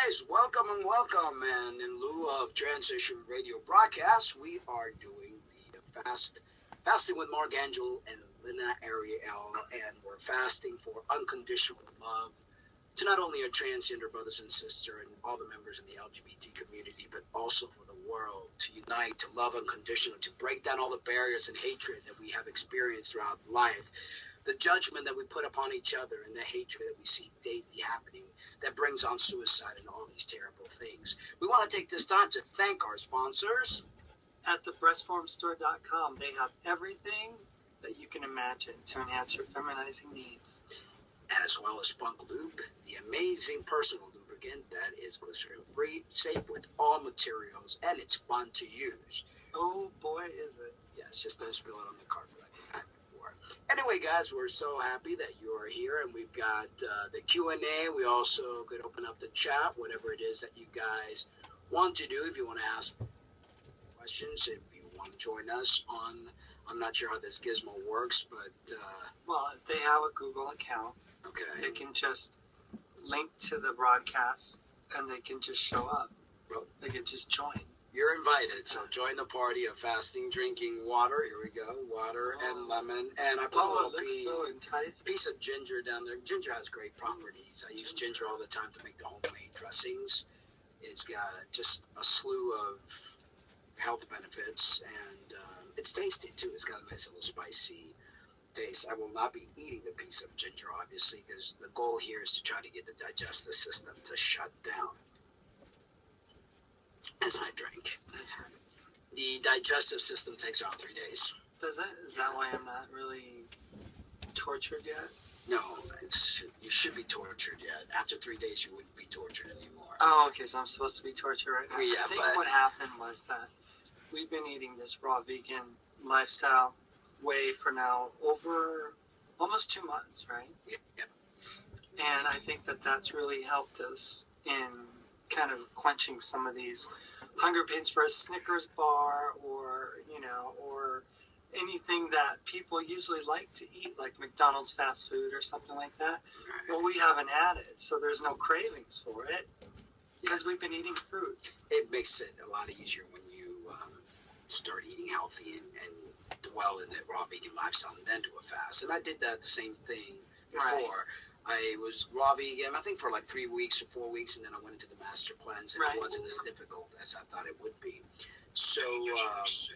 guys, welcome and welcome. And in lieu of transition radio broadcast, we are doing the fasting with Mark Angel and Lynna Ariel, and we're fasting for unconditional love to not only our transgender brothers and sisters and all the members in the LGBT community, but also for the world to unite, to love unconditionally, to break down all the barriers and hatred that we have experienced throughout life, the judgment that we put upon each other, and the hatred that we see daily happening that brings on suicide and all these terrible things. We want to take this time to thank our sponsors. At thebreastformstore.com, they have everything that you can imagine to enhance your feminizing needs. As well as Spunk Lube, the amazing personal lubricant that is glycerin-free, safe with all materials, and it's fun to use. Oh boy, is it. Yes, just don't spill it on the carpet like we had before. Anyway, guys, we're so happy that you are here, and we've got the Q&A. We also could open up the chat, whatever it is that you guys want to do. If you want to ask questions, if you want to join us on, I'm not sure how this gizmo works, but... well, if they have a Google account, okay, they can just link to the broadcast, and they can just show up. Well, they can just join. You're invited, so join the party of fasting, drinking water. Here we go, water and lemon. And I put a little so enticing. piece of ginger down there. Ginger has great properties. I use ginger all the time to make the homemade dressings. It's got just a slew of health benefits, and it's tasty too. It's got a nice little spicy taste. I will not be eating the piece of ginger, obviously, because the goal here is to try to get the digestive system to shut down as I drink. That's right. The digestive system takes around 3 days. Does it? Is that why I'm not really tortured yet? No, you should be tortured yet. After 3 days, you wouldn't be tortured anymore. Oh, okay, so I'm supposed to be tortured right now. Yeah, I think but what happened was that we've been eating this raw vegan lifestyle way for now over almost 2 months, right? Yeah. And I think that that's really helped us in kind of quenching some of these hunger pains for a Snickers bar, or or anything that people usually like to eat, like McDonald's fast food or something like that. Well, we haven't had it, so there's no cravings for it because we've been eating fruit. It makes it a lot easier when you start eating healthy and dwell in the raw vegan lifestyle and then do a fast. And I did that the same thing before. Right. I was raw vegan, I think for like 3 weeks or 4 weeks, and then I went into the master cleanse, and Right. it wasn't as difficult as I thought it would be. So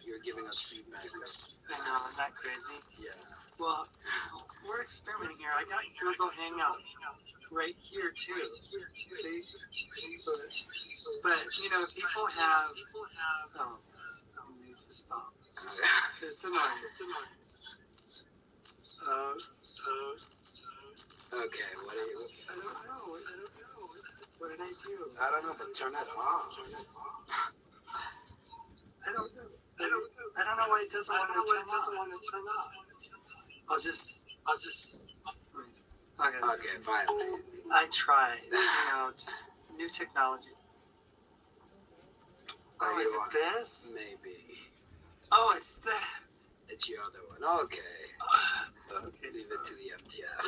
you're giving us feedback. I know, isn't that crazy? Yeah. Well, we're experimenting here. I got Google Hangout right here too. See? But people have. Oh, it needs to stop. It's annoying. Okay, what are you? I don't know. What did I do? I don't know, but turn that off. I don't know why it doesn't want to turn off. I'll just. Okay. Okay, finally. I tried. Just new technology. Oh, is it this? Maybe. Oh, it's this. It's your other one. Okay. Okay. Leave it to the MTF.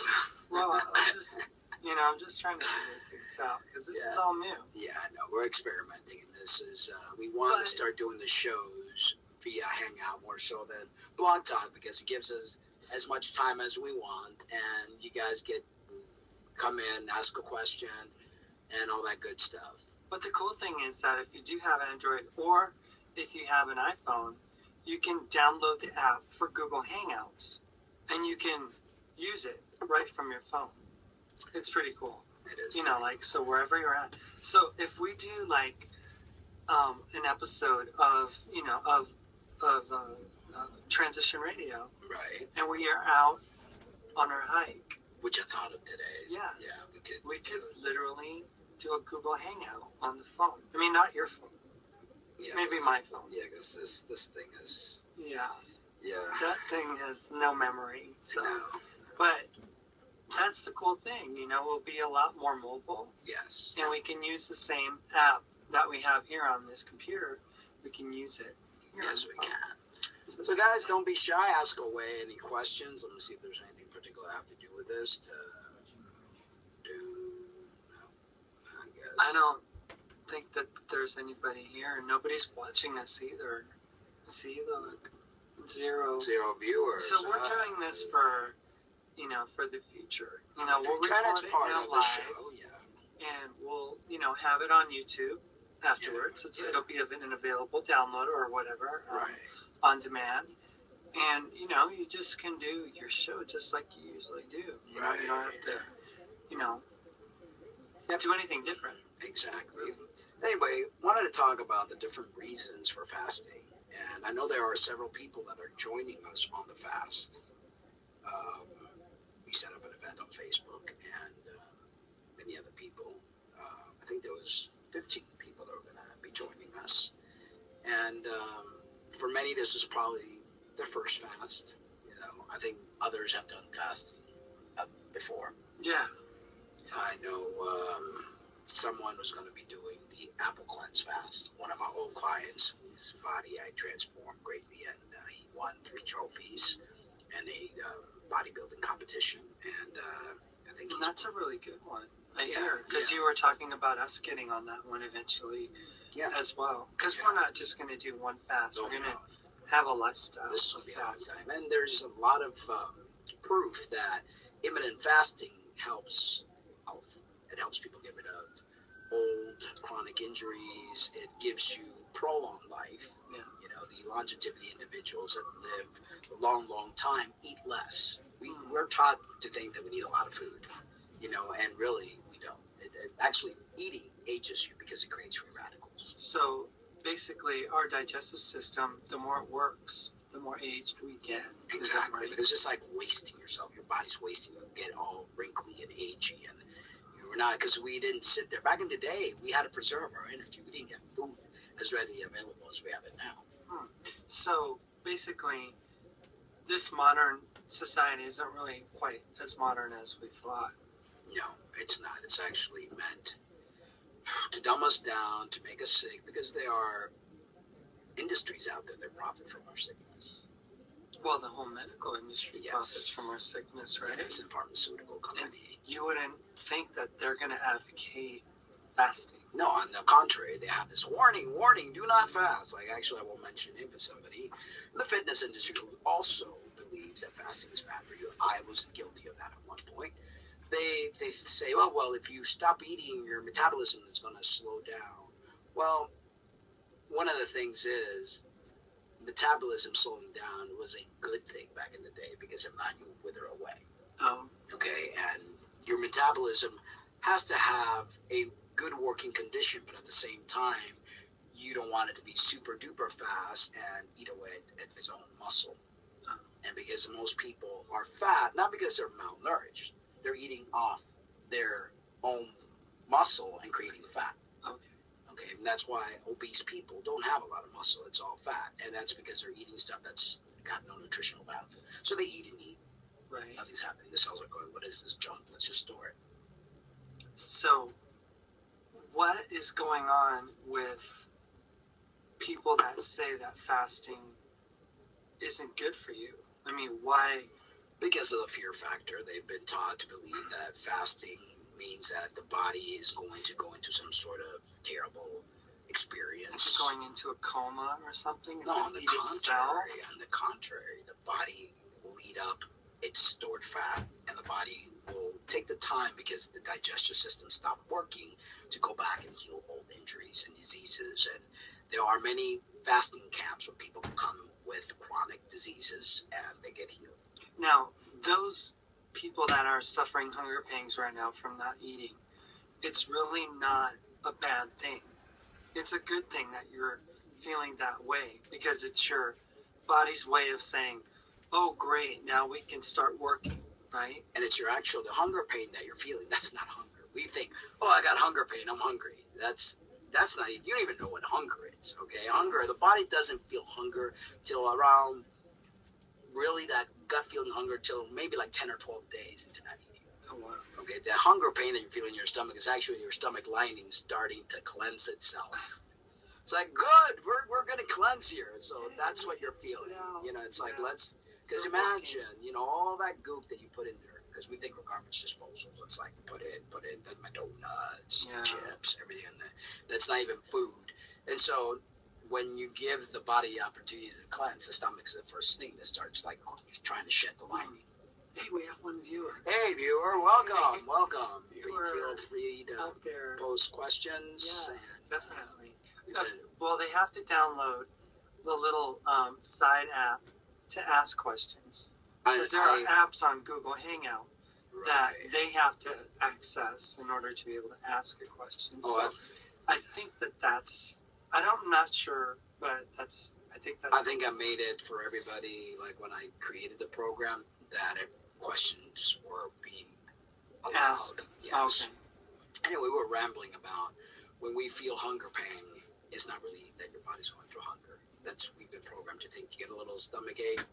Well, I'm just trying to figure things out because this is all new. Yeah, I know. We're experimenting, and this is, we want to start doing the shows via Hangout more so than Blog Talk, because it gives us as much time as we want, and you guys get come in, ask a question, and all that good stuff. But the cool thing is that if you do have Android or if you have an iPhone, you can download the app for Google Hangouts, and you can use it right from your phone. It's pretty cool. It is. So wherever you're at. So if we do like an episode of Transition Radio, right, and we are out on our hike, which I thought of today. Yeah, we could literally do a Google Hangout on the phone. I mean, not your phone. Yeah, maybe my phone. Yeah, because this thing is. Yeah. Yeah. That thing has no memory. So, no. But that's the cool thing. We'll be a lot more mobile. Yes. And we can use the same app that we have here on this computer. We can use it. Yes, we can. So guys, don't be shy. Ask away any questions. Let me see if there's anything particular I have to do with this. To do. No, I guess. I don't think that there's anybody here, and nobody's watching us either. See, look, zero viewers. So we're doing this for, for the future. We'll record it now live, and we'll, have it on YouTube afterwards. It'll be an available download or whatever, on demand. And, you just can do your show just like you usually do. You don't have to, do anything different. Exactly. Anyway, wanted to talk about the different reasons for fasting. And I know there are several people that are joining us on the fast. We set up an event on Facebook, and many other people. I think there was 15 people that were going to be joining us. And for many, this is probably their first fast. I think others have done fasting before. Yeah. I know someone was going to be doing the apple cleanse fast. One of my old clients, whose body I transformed greatly, and he won 3 trophies in a bodybuilding competition. And I think that's a really good one. I hear, because you were talking about us getting on that one eventually as well. Because we're not just going to do one fast. We're going to have a lifestyle. This will be a long time. And there's a lot of proof that intermittent fasting helps health. It helps people get rid of old chronic injuries. It gives you prolonged life. The longevity individuals that live a long time eat less. We're taught to think that we need a lot of food, and really we don't. It actually, eating ages you because it creates free radicals. So basically, our digestive system, the more it works, the more aged we get. Exactly, right? Because it's like wasting yourself. Your body's wasting you, get all wrinkly and agey, and you're not, because we didn't sit there. Back in the day, we had to preserve our energy. We didn't get food as readily available as we have it now. So basically, this modern society isn't really quite as modern as we thought. No, it's not. It's actually meant to dumb us down, to make us sick, because there are industries out there that profit from our sickness. Well, the whole medical industry profits from our sickness, right? It's a pharmaceutical company. And you wouldn't think that they're going to advocate fasting. No, on the contrary, they have this warning, do not fast. Like, actually, I won't mention him, but somebody in the fitness industry who also believes that fasting is bad for you. I was guilty of that at one point. They say, well, if you stop eating, your metabolism is going to slow down. Well, one of the things is metabolism slowing down was a good thing back in the day, because if not, you would wither away. Okay, and your metabolism has to have a good working condition, but at the same time, you don't want it to be super duper fast and eat away at its own muscle. And because most people are fat, not because they're malnourished, they're eating off their own muscle and creating fat. Okay, and that's why obese people don't have a lot of muscle. It's all fat, and that's because they're eating stuff that's got no nutritional value. So they eat and eat. Right. Nothing's happening. The cells are going, what is this junk? Let's just store it. So what is going on with people that say that fasting isn't good for you? I mean, why? Because of the fear factor. They've been taught to believe that fasting means that the body is going to go into some sort of terrible experience. Is it going into a coma or something? No, on the contrary, the body will eat up its stored fat, and the body will take the time, because the digestive system stopped working, to go back and heal old injuries and diseases. And there are many fasting camps where people come with chronic diseases and they get healed. Now, those people that are suffering hunger pangs right now from not eating, it's really not a bad thing. It's a good thing that you're feeling that way, because it's your body's way of saying, oh, great, now we can start working, right? And it's your the hunger pain that you're feeling. That's not hunger. We think, oh, I got hunger pain, I'm hungry. That's not, you don't even know what hunger is, okay? Hunger, the body doesn't feel hunger till around, really that gut feeling hunger till maybe like 10 or 12 days into not eating. Oh, wow. Okay, the hunger pain that you feel in your stomach is actually your stomach lining starting to cleanse itself. It's like, good, we're going to cleanse here. So that's what you're feeling. It's like, because imagine, all that goop that you put in there, because we think of garbage disposals. It's like put in my donuts, chips, everything in there. That's not even food. And so when you give the body the opportunity to cleanse, the stomach's the first thing that starts like trying to shed the lining. Hey, we have one viewer. Hey, viewer, welcome, welcome. Viewer, feel free to post questions. Yeah, and, definitely. Well, they have to download the little side app to ask questions. Because there are apps on Google Hangout that they have to access in order to be able to ask a question. So I think that's, I'm not sure, but I think I made it for everybody, like when I created the program, that questions were being asked. Yes. Okay. Anyway, we were rambling about when we feel hunger pain, it's not really that your body's going through hunger. We've been programmed to think you get a little stomach ache,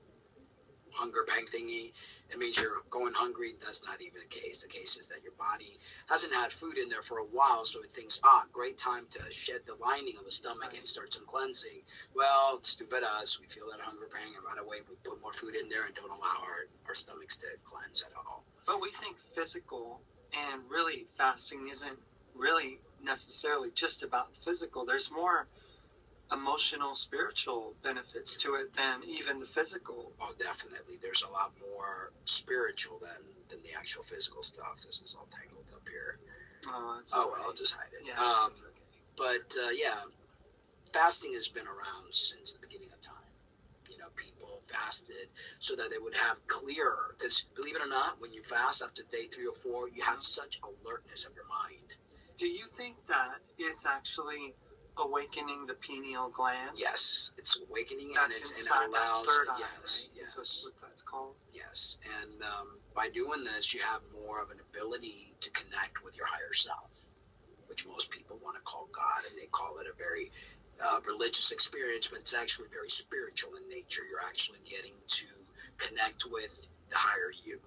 hunger pang thingy. It means you're going hungry. That's not even the case. The case is that your body hasn't had food in there for a while, so it thinks, great time to shed the lining of the stomach and start some cleansing. Well, stupid us. We feel that hunger pang, and right away we put more food in there and don't allow our stomachs to cleanse at all. But we think physical, and really fasting isn't really necessarily just about physical. There's more emotional, spiritual benefits to it than even the physical. Oh, definitely. There's a lot more spiritual than the actual physical stuff. This is all tangled up here. Oh, it's okay. Well, I'll just hide it. Yeah, it's okay. But, fasting has been around since the beginning of time. People fasted so that they would have clearer, because believe it or not, when you fast after day 3 or 4, you have such alertness of your mind. Do you think that it's actually awakening the pineal gland? Yes, it's awakening, that's and it inside allows. That third eye, yes, right? yes, Is what that's called. Yes, and by doing this, you have more of an ability to connect with your higher self, which most people want to call God, and they call it a very religious experience, but it's actually very spiritual in nature. You're actually getting to connect with the higher you.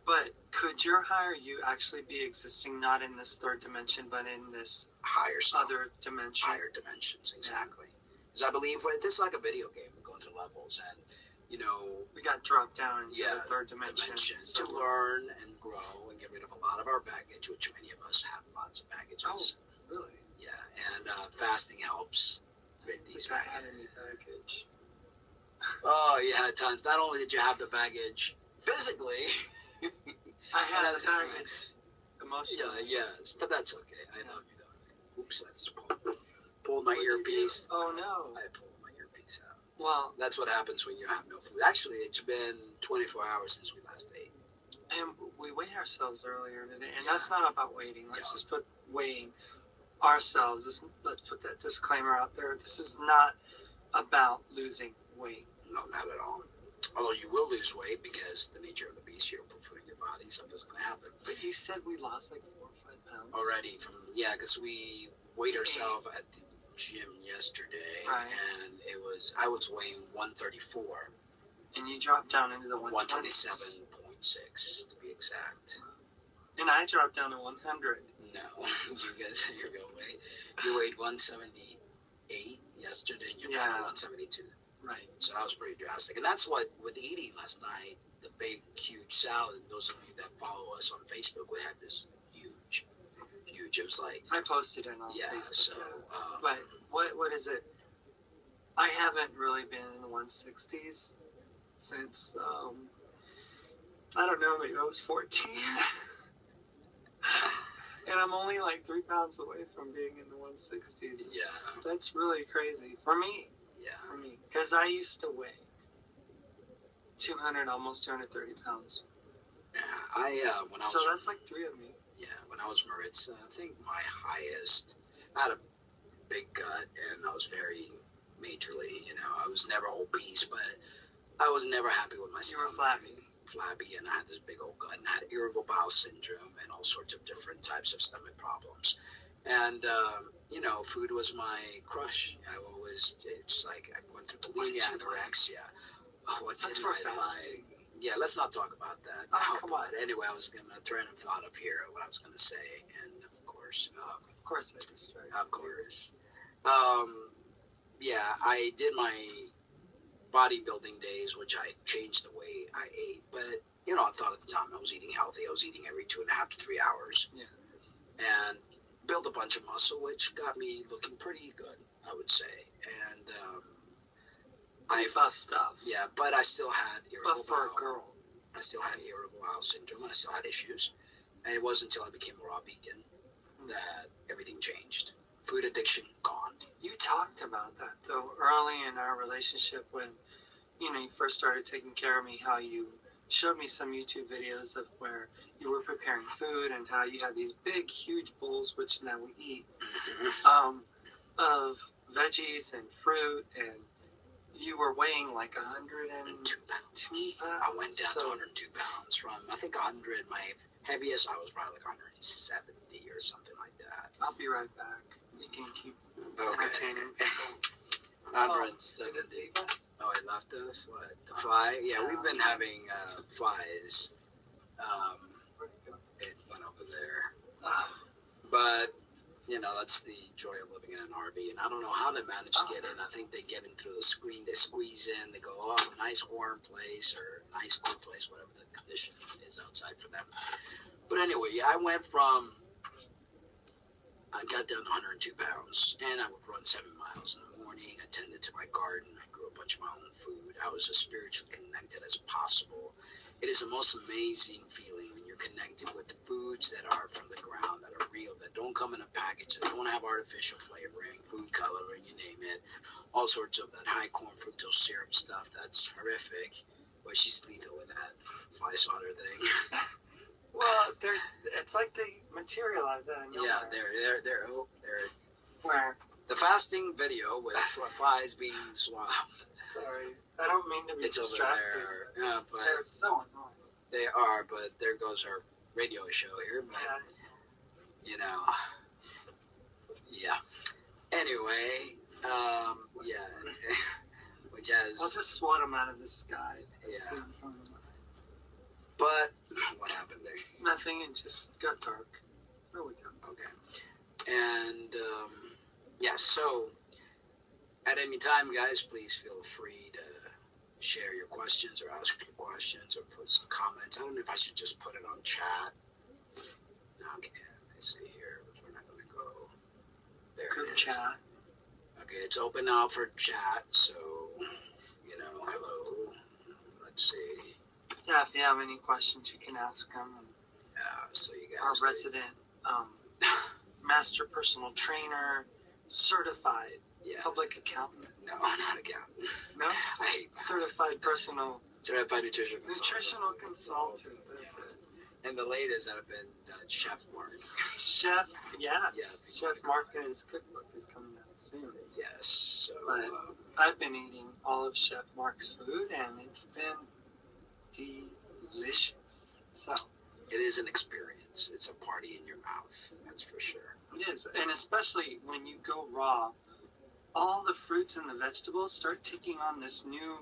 But could your higher you actually be existing not in this third dimension, but in this higher other dimension? Higher dimensions, exactly. Because I believe this is like a video game. We go into levels, and we got dropped down into the third dimension to learn and grow and get rid of a lot of our baggage, which many of us have lots of baggages. Oh, really? Yeah, and fasting helps rid these baggage. Oh, you had tons. Not only did you have the baggage physically, I had the baggage emotionally. Yeah, yes, but that's okay. I know you don't. Oops, I just pulled my earpiece. Oh no! I pulled my earpiece out. Well, that's what happens when you have no food. Actually, it's been 24 hours since we last ate. And we weighed ourselves earlier today, and that's not about waiting. Let's just put weighing ourselves. Let's put that disclaimer out there. This is not about losing weight. No, not at all. Although you will lose weight because the nature of the beast, you don't put food in your body, something's going to happen. But you said we lost like 4 or 5 pounds already because we weighed ourselves at the gym yesterday, and I was weighing 134, and you dropped down into the 127.6 to be exact. And I dropped down to 100. No, you weighed 178 yesterday, and you're down to 172. Right. So that was pretty drastic. And that's what, with eating last night, the big, huge salad, and those of you that follow us on Facebook, we had this huge, it was like... I posted it on Facebook. So, but what is it? I haven't really been in the 160s since, I don't know, maybe I was 14. And I'm only like 3 pounds away from being in the 160s. That's really crazy. For me. For me. Because I used to weigh 200, almost 230 pounds. So that's like 3 of me. Yeah, when I was Maritza, I think my highest, I had a big gut, and I was very majorly, I was never obese, but I was never happy with my stomach. You were flabby, and I had this big old gut, and I had irritable bowel syndrome and all sorts of different types of stomach problems. And, food was my crush. It's like I went through bulimia, anorexia. What's in my life? Yeah, let's not talk about that. Come on. Anyway, I was going to train of thought up here what I was going to say, and of course I distracted. Of course. I did my bodybuilding days, which I changed the way I ate, but I thought at the time I was eating healthy. I was eating every 2.5 to 3 hours. Yeah. And built a bunch of muscle, which got me looking pretty good, I would say. And buff stuff. Yeah, but I still had irritable Buff for a bowel. girl. I still had irritable bowel syndrome, and I still had issues. And it wasn't until I became a raw vegan that everything changed. Food addiction gone. You talked about that though early in our relationship when you first started taking care of me. How you showed me some YouTube videos of where you were preparing food and how you had these big, huge bowls, which now we eat, of veggies and fruit, and you were weighing like 102 pounds. I went down to 102 pounds from, I think, 100. My heaviest, I was probably like 170 or something like that. I'll be right back. You can keep entertaining. 170. Oh, he left us? What? The fly? Yeah, we've been having flies. It went over there. But, that's the joy of living in an RV. And I don't know how they manage to get in. I think they get in through the screen. They squeeze in. They go, oh, nice warm place or nice cool place, whatever the condition is outside for them. But anyway, yeah, I got down to 102 pounds, and I would run 7 miles in the morning. I tended to my garden. I grew a bunch of my own food. I was as spiritually connected as possible. It is the most amazing feeling when you're connected with foods that are from the ground, that are real, that don't come in a package, that don't have artificial flavoring, food coloring, you name it. All sorts of that high corn fructose syrup stuff that's horrific. But she's lethal with that fly swatter thing. Well, it's like they materialize that in your Yeah, mind. they're Where? the fasting video with flies being swamped. Sorry, I don't mean to be It's over distracted. there. Yeah, but They're so annoying. they are. But there goes our radio show here. But yeah. Anyway, yeah. Which has. I'll just swat them out of the sky. Yeah. But what happened there? Nothing. It just got dark. There we go. Okay. And so at any time, guys, please feel free to share your questions or ask your questions or put some comments. I don't know if I should just put it on chat. Okay, let's see here. We're not going to go there. Group it is. chat. Okay, it's open now for chat. So, hello. Let's see. Yeah, if you have any questions, you can ask them. So you guys. Our resident master personal trainer, certified public accountant. No, not accountant. No? I hate that. Certified personal Certified nutritional consultant. That's it. And the latest that have been Chef Mark. Chef, yes. Yeah, Chef Mark's cookbook is coming out soon. Yes. So But I've been eating all of Chef Mark's food, and it's been delicious. So it is an experience. It's a party in your mouth. That's for sure. it is, and especially when you go raw, all the fruits and the vegetables start taking on this new,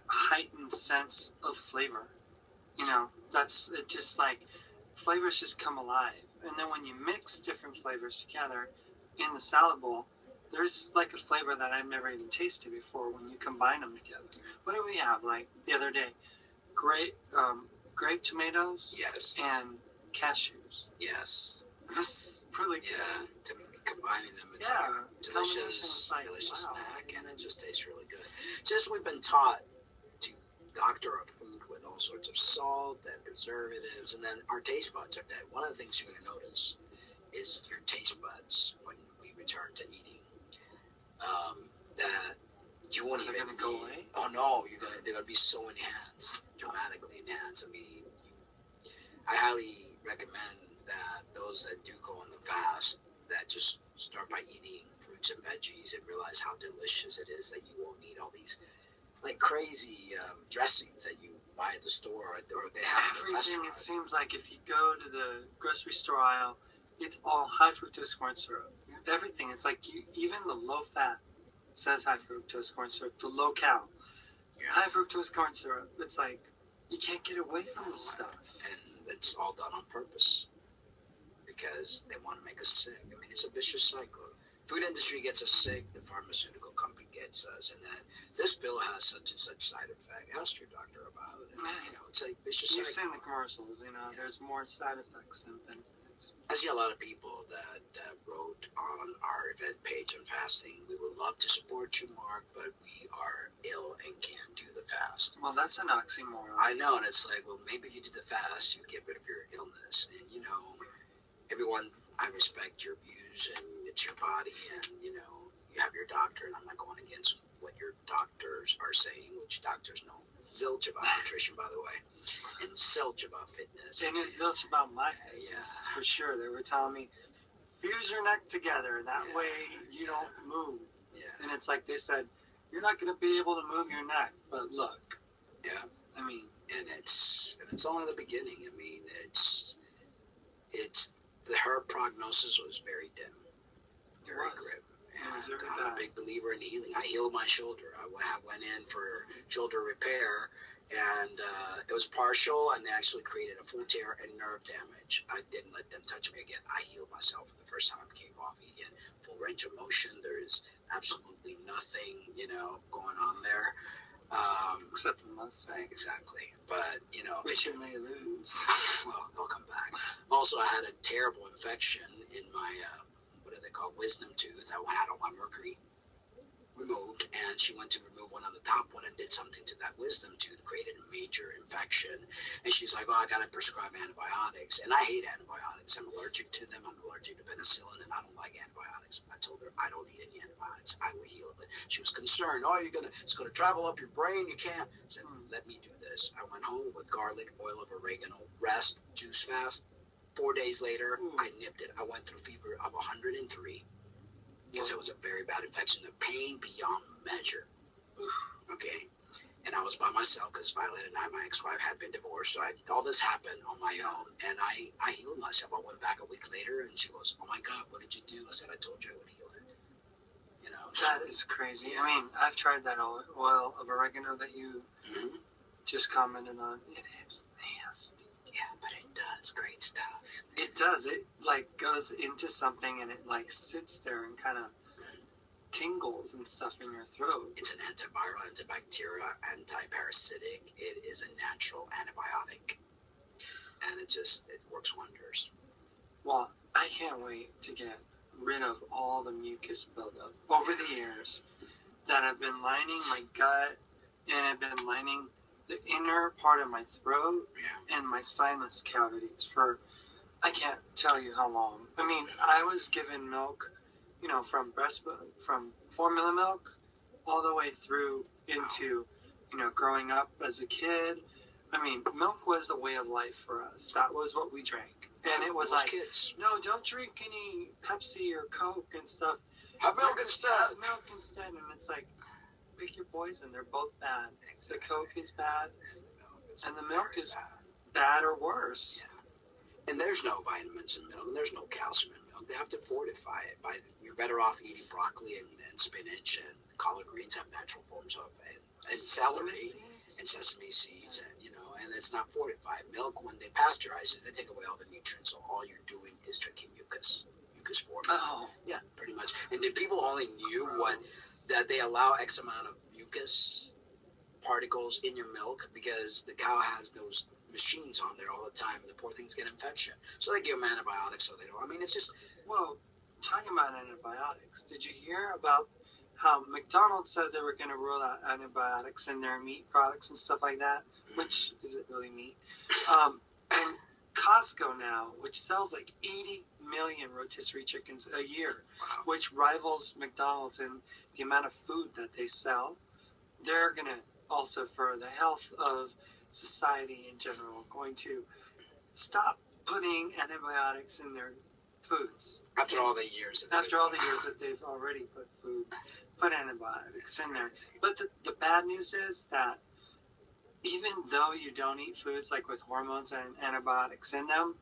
heightened sense of flavor. That's it. Just flavors just come alive, and then when you mix different flavors together in the salad bowl, there's a flavor that I've never even tasted before when you combine them together. What do we have? The other day, grape tomatoes. Yes. And cashews. Yes. This really good. Yeah. To combining them, it's Yeah, like a delicious wow. snack, and it just tastes really good. Since we've been taught to doctor our food with all sorts of salt and preservatives, and then our taste buds are dead. One of the things you're going to notice is your taste buds when we return to eating. That you won't They're even gonna go away? Oh no, they're gonna be so enhanced, dramatically enhanced. I mean, I highly recommend that those that do go on the fast, that just start by eating fruits and veggies and realize how delicious it is, that you won't need all these crazy dressings that you buy at the store or they have at the Everything, restaurant. it seems like if you go to the grocery store aisle, it's all high fructose corn syrup. Everything. It's even the low fat says high fructose corn syrup. The low cal. Yeah. High fructose corn syrup. It's you can't get away from this stuff. And it's all done on purpose because they want to make us sick. I mean, it's a vicious cycle. Food industry gets us sick. The pharmaceutical company hits us, and that this pill has such and such side effect. Ask your doctor about it. You know, it's like vicious You've cycle. seen the commercials, you know, there's more side effects than benefits. I see a lot of people that wrote on our event page on fasting. We would love to support you, Mark, but we are ill and can't do the fast. Well, that's an oxymoron. I know, and it's like, well, maybe if you did the fast, you get rid of your illness. And, you know, everyone, I respect your views, and it's your body, and, you know, you have your doctor, and I'm not going against what your doctors are saying, which doctors know zilch about nutrition, by the way, and zilch about fitness. They knew zilch about my fitness, for sure. They were telling me, fuse your neck together, that way you don't move. Yeah. And it's like they said, you're not going to be able to move your neck, but look. Yeah. I mean, and it's only the beginning. I mean, her prognosis was very dim, very grim. And I'm a big believer in healing. I healed my shoulder. I went in for shoulder repair, and it was partial, and they actually created a full tear and nerve damage. I didn't let them touch me again. I healed myself for the first time. I came off again, full range of motion. There is absolutely nothing, you know, going on there. Except for muscle. Exactly. But, you know. Which you may lose. Well, they'll come back. Also, I had a terrible infection in my, what do they call, wisdom tooth. I had all my mercury removed, and she went to remove one on the top one and did something to that wisdom tooth, created a major infection. And she's like, oh, I got to prescribe antibiotics. And I hate antibiotics. I'm allergic to them. I'm allergic to penicillin, and I don't like antibiotics. I told her, I don't need any antibiotics. I will heal it. She was concerned. Oh, it's going to travel up your brain. You can't. I said, let me do this. I went home with garlic, oil of oregano, rest, juice fast. 4 days later, I nipped it. I went through fever of 103 because it was a very bad infection. The pain beyond measure. Okay. And I was by myself because Violet and my ex-wife had been divorced. So all this happened on my own. And I healed myself. I went back a week later, and she goes, oh, my God, what did you do? I said, I told you I would heal it. You know. That is crazy. Yeah. I mean, I've tried that oil of oregano that you just commented on. It is nasty. Yeah, but it does great stuff. It does. It, like, goes into something, and it, like, sits there and kind of tingles and stuff in your throat. It's an antiviral, antibacterial, antiparasitic. It is a natural antibiotic. And it works wonders. Well, I can't wait to get rid of all the mucus buildup over the years that have been lining my gut and have been lining the inner part of my throat and my sinus cavities for, I can't tell you how long. I mean, I was given milk, you know, from formula milk all the way through into, you know, growing up as a kid. I mean, milk was a way of life for us. That was what we drank. And it was like, kids. No, don't drink any Pepsi or Coke and stuff. Have milk instead. Have milk instead. And it's like, pick your poison. They're both bad. The Coke is bad, and the milk is bad or worse. Yeah. And there's no vitamins in milk, and there's no calcium in milk. They have to fortify it. You're better off eating broccoli and spinach, and collard greens have natural forms of it, and celery and sesame seeds, and, you know, and it's not fortified. Milk, when they pasteurize it, they take away all the nutrients, so all you're doing is drinking mucus forming. Oh. Yeah, pretty much. And if people only knew that they allow X amount of mucus particles in your milk because the cow has those machines on there all the time, and the poor things get infection. So they give them antibiotics so they don't. I mean, it's just. Well, talking about antibiotics, did you hear about how McDonald's said they were going to rule out antibiotics in their meat products and stuff like that? Which isn't really meat. And Costco now, which sells like 80 million rotisserie chickens a year, which rivals McDonald's in the amount of food that they sell, they're going to also, for the health of society in general, going to stop putting antibiotics in their foods. After all the years that they've already put antibiotics in there. But the bad news is that even though you don't eat foods like with hormones and antibiotics in them,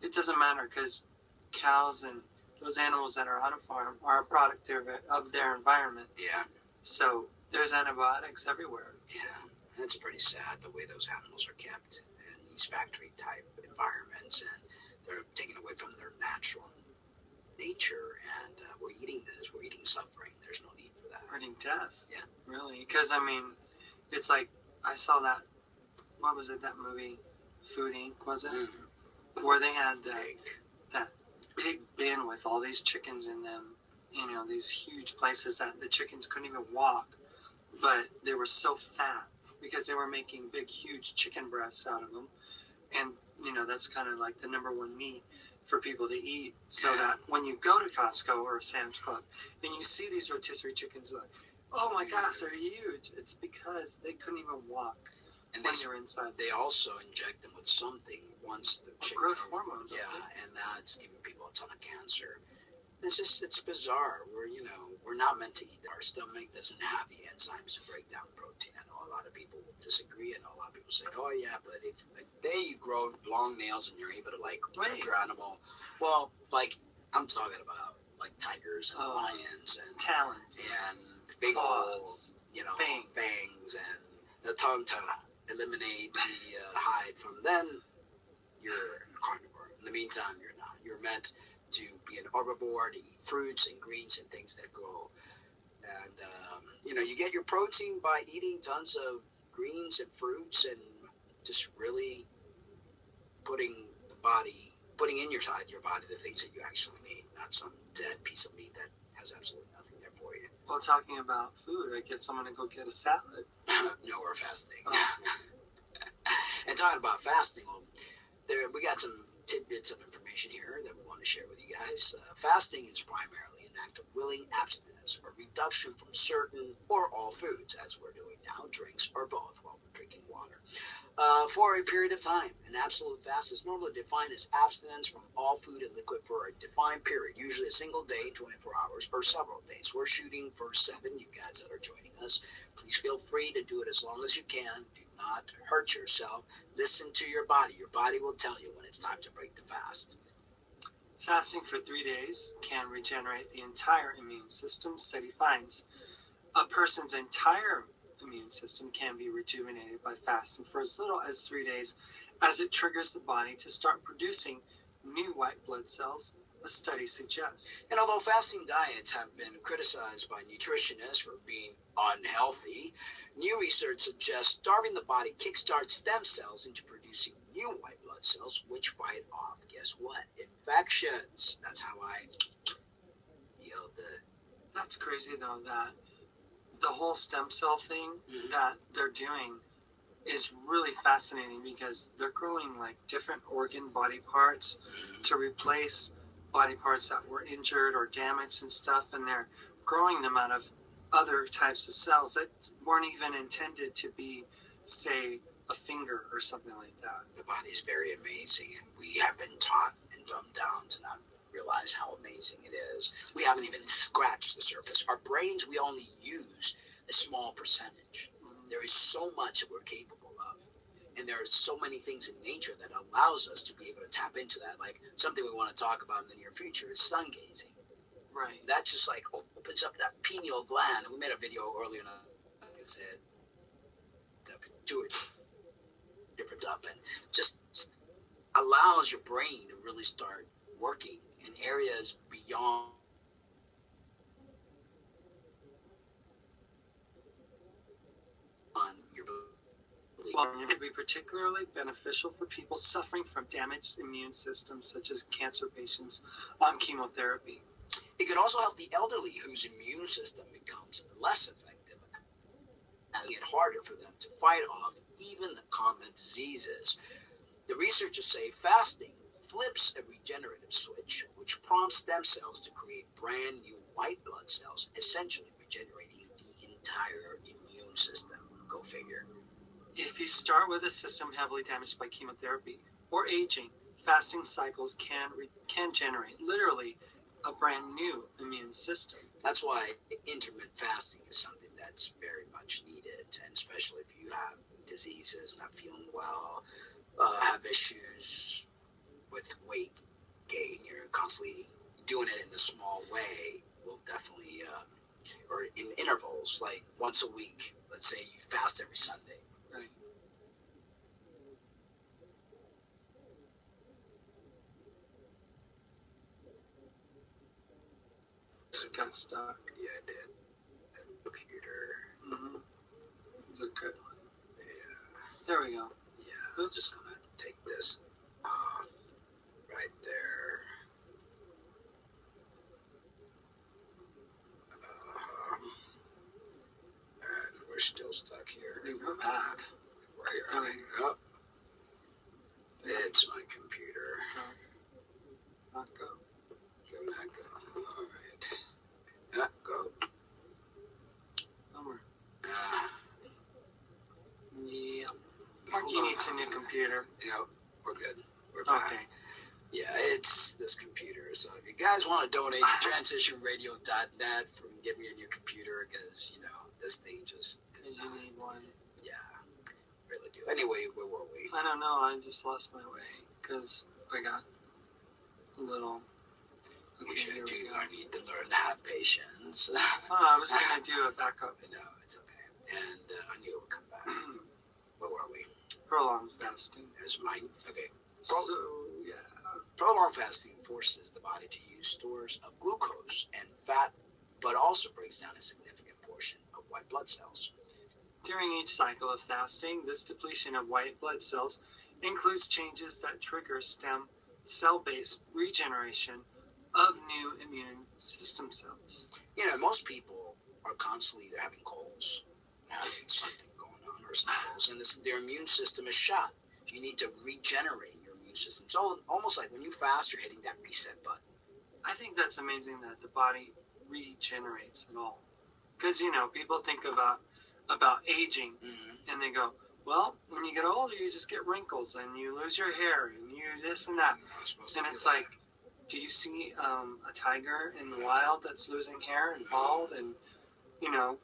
it doesn't matter because cows and those animals that are on a farm are a product of their environment. Yeah. So there's antibiotics everywhere. Yeah. And it's pretty sad the way those animals are kept in these factory type environments, and they're taken away from their natural nature, and we're eating this. We're eating suffering. There's no need for that. We're eating death. Yeah. really, because I mean, it's like I saw that. What was it? That movie, Food Inc. Was it? Where they had that big bin with all these chickens in them. You know, these huge places that the chickens couldn't even walk, but they were so fat because they were making big, huge chicken breasts out of them, and you know that's kind of like the number one meat for people to eat. So that when you go to Costco or Sam's Club and you see these rotisserie chickens, like, oh my gosh, they're huge. It's because they couldn't even walk. And when you're inside, they also inject them with something once the chicken growth hormones. Yeah, and that's giving people a ton of cancer. It's bizarre. We're not meant to eat. Our stomach doesn't have the enzymes to break down protein. I know a lot of people will disagree, and a lot of people say, "Oh yeah, but if you grow long nails and you're able to like rip your animal, well, like I'm talking about like tigers and lions and talent and big claws, fangs and the tongue to eliminate the hide from. Then you're a carnivore. In the meantime, you're not. You're meant to be an herbivore, to eat fruits and greens and things that grow. And, you get your protein by eating tons of greens and fruits and just really putting in your body the things that you actually need, not some dead piece of meat that has absolutely nothing there for you. Well, talking about food, I guess I'm going to go get a salad. No, we're fasting. And talking about fasting, we got some tidbits of information here that we want to share with you guys. Fasting is primarily an act of willing abstinence or reduction from certain or all foods, as we're doing now, drinks, or both while we're drinking water. For a period of time. An absolute fast is normally defined as abstinence from all food and liquid for a defined period, usually a single day, 24 hours, or several days. We're shooting for 7, you guys that are joining us. Please feel free to do it as long as you can. Do not hurt yourself. Listen to your body. Your body will tell you when it's time to break the fast. Fasting for 3 days can regenerate the entire immune system. Study finds a person's entire immune system can be rejuvenated by fasting for as little as 3 days, as it triggers the body to start producing new white blood cells, a study suggests. And although fasting diets have been criticized by nutritionists for being unhealthy, new research suggests starving the body kickstarts stem cells into producing new white blood cells, which fight off, guess what? Infections. That's how I yield the... That's crazy, though, that the whole stem cell thing that they're doing is really fascinating because they're growing like different organ body parts to replace body parts that were injured or damaged and stuff, and they're growing them out of other types of cells that weren't even intended to be, say, a finger or something like that. The body's very amazing, and we have been taught and dumbed down to not realize how amazing it is. We haven't even scratched the surface. Our brains, we only use a small percentage. There is so much that we're capable of, and there are so many things in nature that allows us to be able to tap into that. Like something we want to talk about in the near future is sun gazing. Right. That just like opens up that pineal gland. We made a video earlier and said do it different up and just allows your brain to really start working in areas beyond your belief. Well, it would be particularly beneficial for people suffering from damaged immune systems, such as cancer patients on chemotherapy. It could also help the elderly whose immune system becomes less effective, making it harder for them to fight off even the common diseases. The researchers say fasting flips a regenerative switch, which prompts stem cells to create brand new white blood cells, essentially regenerating the entire immune system. Go figure. If you start with a system heavily damaged by chemotherapy or aging, fasting cycles can generate literally a brand new immune system. That's why intermittent fasting is something that's very much needed, and especially if you have diseases, not feeling well, have issues with weight gain, you're constantly doing it in a small way, will definitely, or in intervals, like once a week, let's say you fast every Sunday. Right. Got stuck. Yeah, I did. Computer. a good one. Yeah. There we go. Yeah. I'm just gonna take this off right there. And we're still stuck here. We're back. We're here. Oh, it's my computer. Not go. Go, not go. All right. Not go. Bummer. Yeah. Mark, you need a new computer. Yep. We're good. We're back. Okay. Yeah, it's this computer. So if you guys want to donate to transitionradio.net for give me a new computer, because this thing just is You need one. Yeah, really do. Anyway, where were we? I don't know. I just lost my way because I got a little. Okay, I need to learn to have patience. I was gonna do a backup. No, it's okay. And I knew it would come back. Where were we? Prolonged fasting. There's mine. Okay. So yeah. Prolonged fasting forces the body to use stores of glucose and fat, but also breaks down a significant portion of white blood cells. During each cycle of fasting, this depletion of white blood cells includes changes that trigger stem cell-based regeneration of new immune system cells. Most people are constantly either having colds, having something going on, or sniffles, and their immune system is shot. You need to regenerate your immune system. So almost like when you fast, you're hitting that reset button. I think that's amazing that the body regenerates at all. Because, people think about aging, and they go, well, when you get older, you just get wrinkles, and you lose your hair, and you this and that. And it's like, do you see a tiger in the wild that's losing hair and bald, and,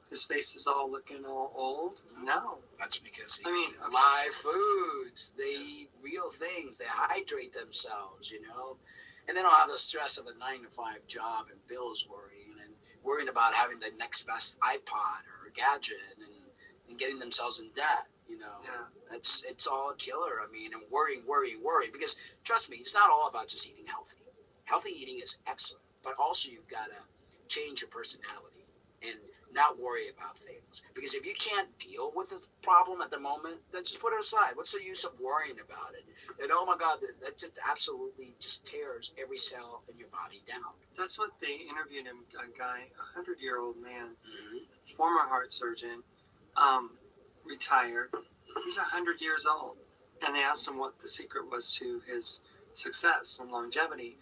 his face is all looking all old? No. That's because they eat live foods. They eat real things. They hydrate themselves, And they don't have the stress of a 9-to-5 job and bills worrying about having the next best iPod or gadget and getting themselves in debt, Yeah. It's all a killer. And worrying. Because trust me, it's not all about just eating healthy. Healthy eating is excellent, but also you've got to change your personality and not worry about things. Because if you can't deal with the problem at the moment, then just put it aside. What's the use of worrying about it? And oh my God, that just absolutely just tears every cell in your body down. That's what they interviewed him, a guy, 100-year-old man, former heart surgeon, retired. He's 100 years old. And they asked him what the secret was to his success and longevity.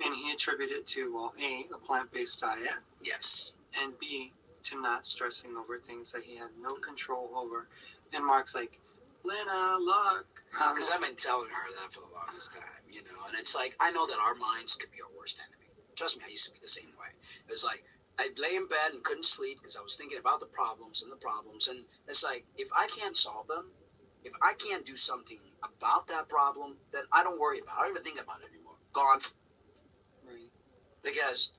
And he attributed it to, well, A, a plant-based diet. Yes. And B, to not stressing over things that he had no control over. And Mark's like, Lynna, look. Because I've been telling her that for the longest time, And it's like, I know that our minds could be our worst enemy. Trust me, I used to be the same way. It was like, I'd lay in bed and couldn't sleep because I was thinking about the problems. And it's like, if I can't solve them, if I can't do something about that problem, then I don't worry about it. I don't even think about it anymore. Gone. Right. Because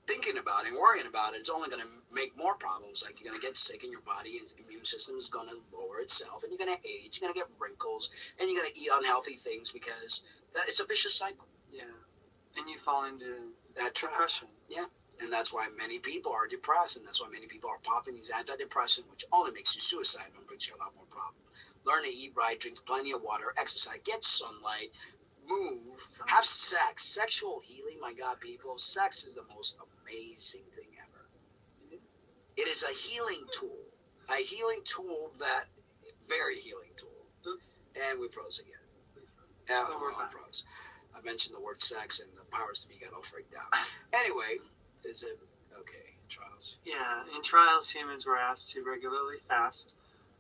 thinking about it and worrying about it, it's only going to make more problems. Like, you're going to get sick in your body, and the immune system is going to lower itself, and you're going to age, you're going to get wrinkles, and you're going to eat unhealthy things because it's a vicious cycle. Yeah. And you fall into that depression. Yeah. And that's why many people are depressed, and that's why many people are popping these antidepressants, which only makes you suicidal and brings you a lot more problems. Learn to eat right, drink plenty of water, exercise, get sunlight, move, have sex. Sexual healing, my God, people. Sex is the most amazing thing ever. It is a healing tool. A healing tool very healing tool. And we froze again. Yeah, we're froze. I mentioned the word sex and the powers to be got all freaked out. Anyway, is it okay? Trials? Yeah, in trials, humans were asked to regularly fast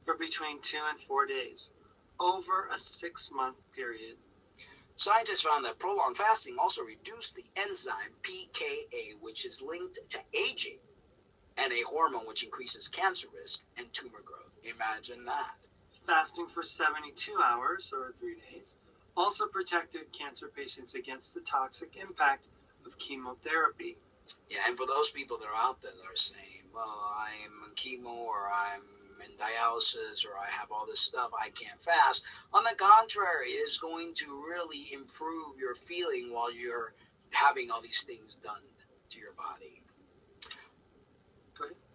for between 2 and 4 days over a 6-month period. Scientists found that prolonged fasting also reduced the enzyme pKa, which is linked to aging, and a hormone which increases cancer risk and tumor growth. Imagine that. Fasting for 72 hours, or 3 days, also protected cancer patients against the toxic impact of chemotherapy. Yeah, and for those people that are out there that are saying, well, I'm on chemo, or I'm in dialysis, or I have all this stuff, I can't fast. On the contrary, it is going to really improve your feeling while you're having all these things done to your body.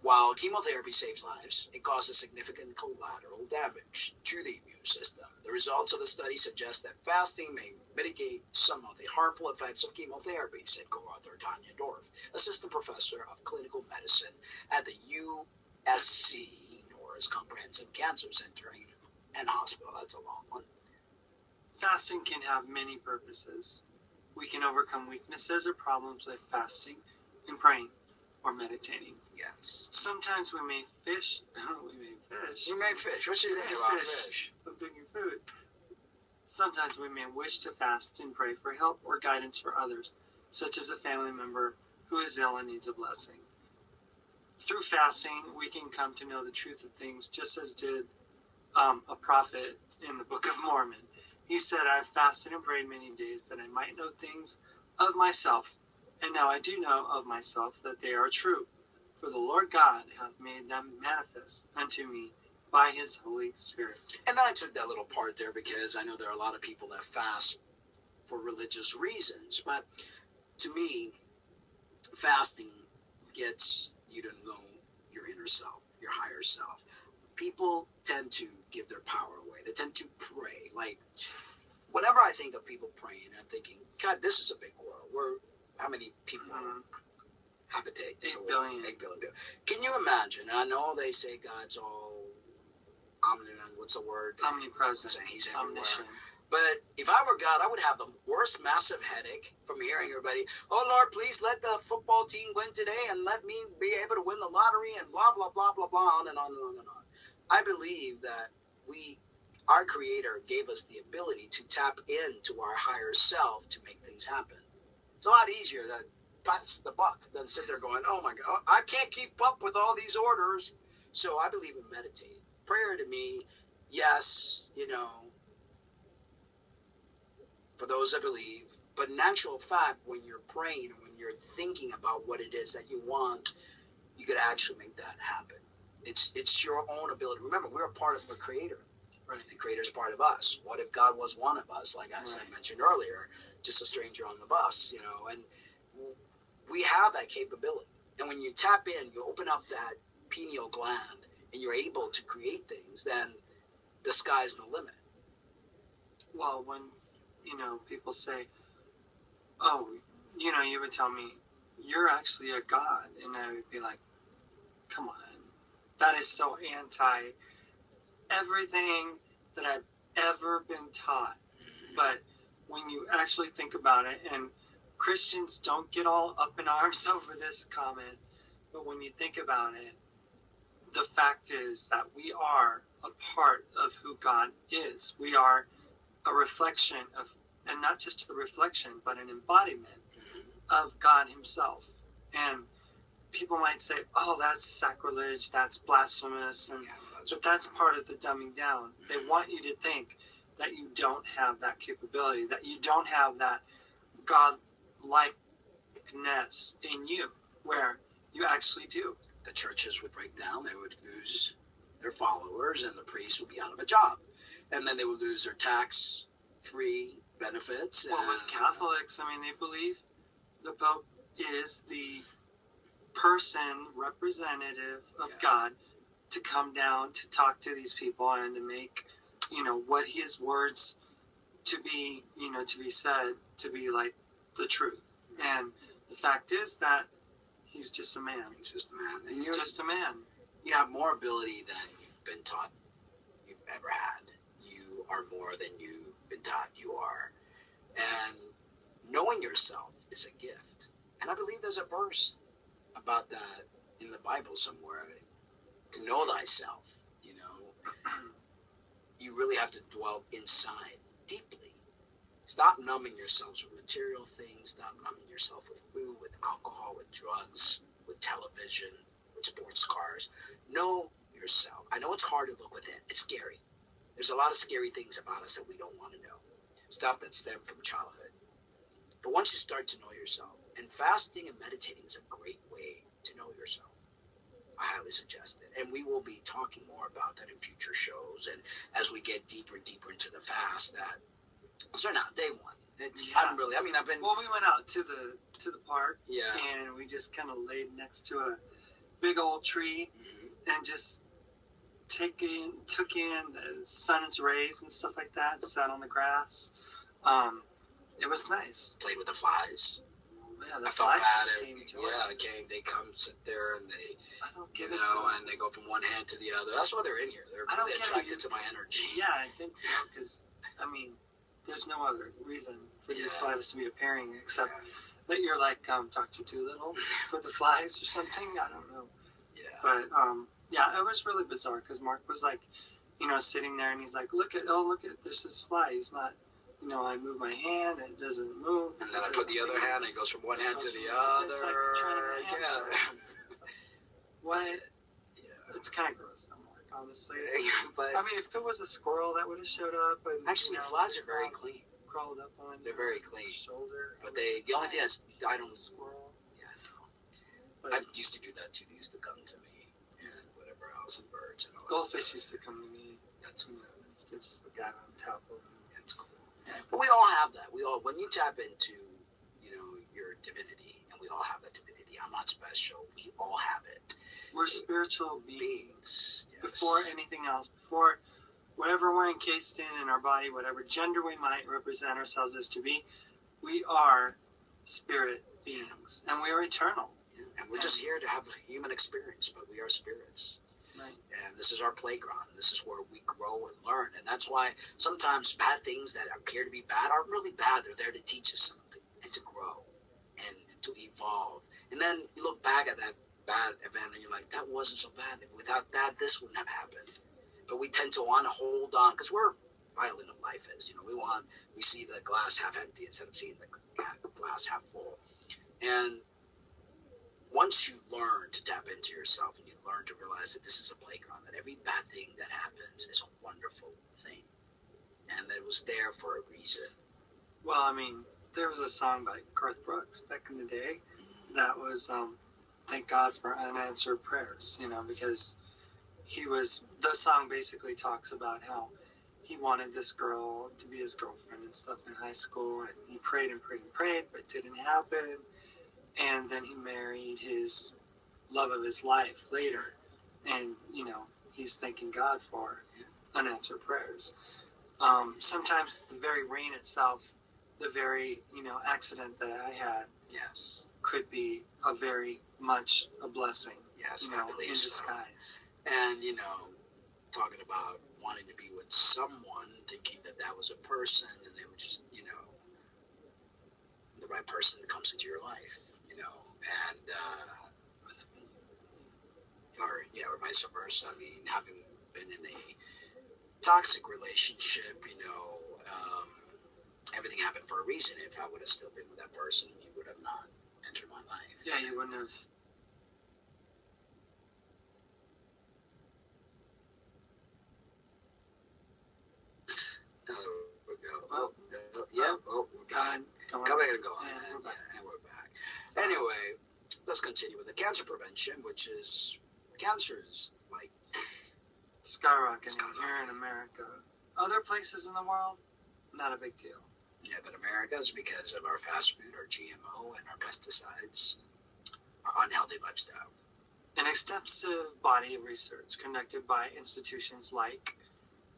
While chemotherapy saves lives, it causes significant collateral damage to the immune system. The results of the study suggest that fasting may mitigate some of the harmful effects of chemotherapy, said co-author Tanya Dorff, assistant professor of clinical medicine at the USC Norris Comprehensive Cancer Center and Hospital. That's a long one. Fasting can have many purposes. We can overcome weaknesses or problems by fasting and praying or meditating. Yes. Sometimes we may fish. We may fish. What's your name about fish? I'm thinking food. Sometimes we may wish to fast and pray for help or guidance for others, such as a family member who is ill and needs a blessing. Through fasting, we can come to know the truth of things, just as did a prophet in the Book of Mormon. He said, I have fasted and prayed many days that I might know things of myself, and now I do know of myself that they are true. For the Lord God hath made them manifest unto me by his Holy Spirit. And then I took that little part there because I know there are a lot of people that fast for religious reasons. But to me, fasting gets you to know your inner self, your higher self. People tend to give their power away. They tend to pray. Like, whenever I think of people praying, I'm thinking, God, this is a big world. How many people habitate? 8 billion. 8 billion. Can you imagine? I know they say God's all omnipresent. What's the word? Omnipresent. He's everywhere. Omniscient. But if I were God, I would have the worst massive headache from hearing everybody, oh, Lord, please let the football team win today and let me be able to win the lottery and blah, blah, blah, blah, blah, on and on and on and on. I believe that our Creator gave us the ability to tap into our higher self to make things happen. It's a lot easier to pass the buck than sit there going, oh my God, I can't keep up with all these orders. So I believe in meditating. Prayer to me, yes, for those that believe, but in actual fact, when you're praying, when you're thinking about what it is that you want, you could actually make that happen. It's your own ability. Remember, we're a part of the Creator. Right. The Creator's part of us. What if God was one of us, like I mentioned earlier, just a stranger on the bus, and we have that capability. And when you tap in, you open up that pineal gland, and you're able to create things, then the sky's the limit. Well, when, people say, oh, you would tell me, you're actually a God. And I would be like, come on. That is so anti everything that I've ever been taught. But when you actually think about it, and Christians don't get all up in arms over this comment, but when you think about it, the fact is that we are a part of who God is. We are a reflection of, and not just a reflection, but an embodiment of God himself. And people might say, oh, that's sacrilege, that's blasphemous, but that's part of the dumbing down. They want you to think that you don't have that capability, that you don't have that God-likeness in you, where you actually do. The churches would break down, they would lose their followers, and the priests would be out of a job. And then they would lose their tax-free benefits. Well, with Catholics, they believe the Pope is the person representative of God to come down to talk to these people and to make what his words to be said to be like the truth. And the fact is that he's just a man. He's just a man. And he's just a man. You have more ability than you've been taught you've ever had. You are more than you've been taught you are. And knowing yourself is a gift. And I believe there's a verse about that in the Bible somewhere. To know thyself, you really have to dwell inside deeply. Stop numbing yourselves with material things. Stop numbing yourself with food, with alcohol, with drugs, with television, with sports cars. Know yourself. I know it's hard to look within. It's scary. There's a lot of scary things about us that we don't want to know. Stuff that stemmed from childhood. But once you start to know yourself, and fasting and meditating is a great way to know yourself. I highly suggest it. And we will be talking more about that in future shows. And as we get deeper and deeper into the fast, that starting out day one. I've been. Well, we went out to the park. Yeah. And we just kind of laid next to big old tree Mm-hmm. and just took in the sun's rays and stuff like that. Sat on the grass. It was nice. Played with the flies. Yeah, the I felt flies bad. just came to it. They come sit there and they, I don't get you it. know, and they go from one hand to the other. That's why they're in here. They're I don't really get it. attracted to my energy. Yeah, I think so. Because I mean, there's no other reason for these flies to be appearing except that you're like Dr. Doolittle for the flies or something. I don't know. Yeah. But yeah, it was really bizarre because Mark was like, you know, sitting there and he's like, look at there's this fly. He's not, you know, I move my hand and it doesn't move. And then I put the other hand and it goes from one hand to the other. It's like trying to hamster. It's like, what? Yeah. It's kind of gross, Mark, honestly. But I mean, if it was a squirrel that would have showed up and actually, flies are very clean. Crawled up on. They're very clean. Shoulder. But the only thing that's I don't. Squirrel. Yeah, I know. But I used to do that too. They used to come to me and whatever else, and birds and all. Goldfish used to come to me. That's cool. It's the guy on top of them. That's cool. But we all have that. We all, when you tap into, you know, your divinity, and we all have that divinity. I'm not special. We all have it. We're spiritual beings. Yes. Before anything else, before whatever we're encased in our body, whatever gender we might represent ourselves as to be, we are spirit beings, and we are eternal. And we're just here to have a human experience, but we are spirits. Right. And this is our playground. This is where we grow and learn. And that's why sometimes bad things that appear to be bad are really bad. They're there to teach us something and to grow and to evolve. And then you look back at that bad event and you're like, that wasn't so bad. Without that, this wouldn't have happened. But we tend to want to hold on because we're violent of life is. You know, we see the glass half empty instead of seeing the glass half full. And once you learn to tap into yourself and you learn to realize that this is a playground, that every bad thing that happens is a wonderful thing, and that it was there for a reason. Well, I mean, there was a song by Garth Brooks back in the day that was "Thank God for Unanswered Prayers," you know, because the song basically talks about how he wanted this girl to be his girlfriend and stuff in high school, and he prayed and prayed and prayed, but it didn't happen. And then he married his love of his life later. And, you know, he's thanking God for unanswered prayers. Sometimes the very rain itself, the very, you know, accident that I had, Yes, could be a very much a blessing. Yes, you know, I believe in so. disguise. And, you know, talking about wanting to be with someone, thinking that that was a person, and they were just, you know, the right person comes into your life, you know, and, or vice versa. I mean, having been in a toxic relationship, you know, everything happened for a reason. If I would have still been with that person, you would have not entered my life. Yeah, you wouldn't have. We go. Oh, Yeah. Oh, we're back. Come Go on. back and go on. And we're back. And we're back. Anyway, let's continue with the cancer prevention, which is cancer is like Skyrocketing here in America. Other places in the world, not a big deal. yeah, but America's because of our fast food, our GMO, and our pesticides, our unhealthy lifestyle. An extensive body of research conducted by institutions like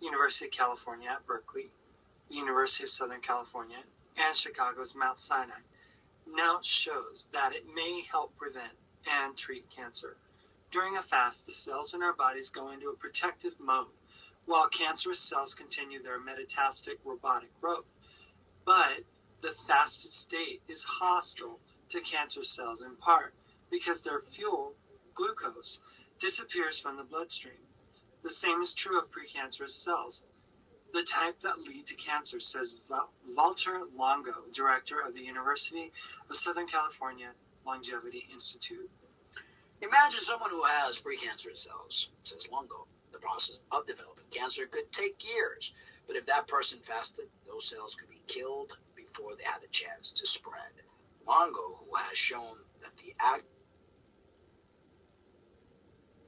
University of California at Berkeley, University of Southern California, and Chicago's Mount Sinai now shows that it may help prevent and treat cancer. During a fast, the cells in our bodies go into a protective mode, while cancerous cells continue their metastatic robotic growth. But the fasted state is hostile to cancer cells in part because their fuel, glucose, disappears from the bloodstream. The same is true of precancerous cells, the type that lead to cancer, says Walter Longo, director of the University of Southern California Longevity Institute. Imagine someone who has precancerous cells, says Longo. The process of developing cancer could take years, but if that person fasted, those cells could be killed before they had the chance to spread. Longo, who has shown that the act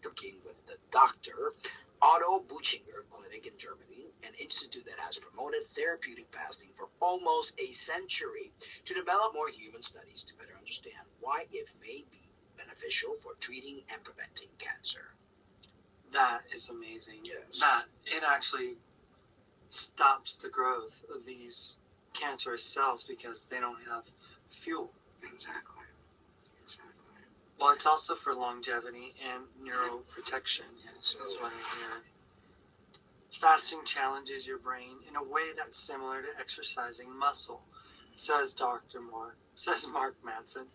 working with the Dr. Otto Buchinger Clinic in Germany, an institute that has promoted therapeutic fasting for almost a century to develop more human studies to better understand why it may be beneficial beneficial for treating and preventing cancer. That is amazing. Yes. That it actually stops the growth of these cancerous cells because they don't have fuel. Exactly. Exactly. Well, it's also for longevity and neuroprotection. Yes. That's what I hear. Fasting challenges your brain in a way that's similar to exercising muscle, says Mark Madsen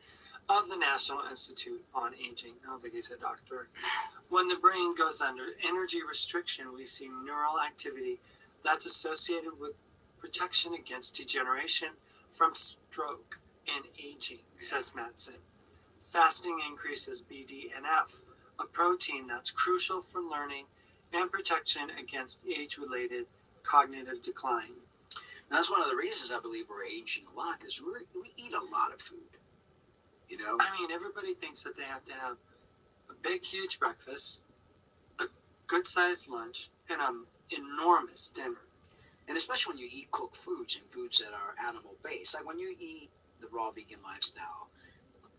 of the National Institute on Aging. I don't think he said doctor. When the brain goes under energy restriction, we see neural activity that's associated with protection against degeneration from stroke and aging, says Madsen. Fasting increases BDNF, a protein that's crucial for learning and protection against age-related cognitive decline. That's one of the reasons I believe we're aging a lot, because we eat a lot of food. You know? I mean, everybody thinks that they have to have a big, huge breakfast, a good-sized lunch, and an enormous dinner. And especially when you eat cooked foods and foods that are animal-based. Like when you eat the raw vegan lifestyle,